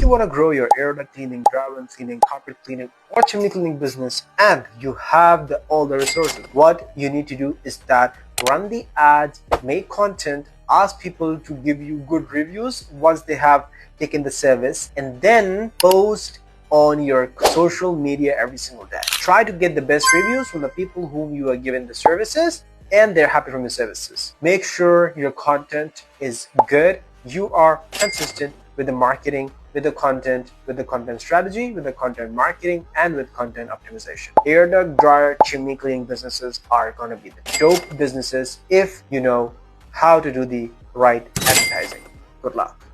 you want to grow your air duct cleaning, drywall cleaning, carpet cleaning, or chimney cleaning business, and you have all the resources, what you need to do is that run the ads, make content, ask people to give you good reviews once they have taken the service, and then post on your social media every single day. Try to get the best reviews from the people whom you are giving the services and they're happy from your services. Make sure your content is good. You are consistent with the marketing, with the content strategy, with the content marketing, and with content optimization. Air duct, dryer, chimney cleaning businesses are going to be the dope businesses if you know how to do the right advertising. Good luck.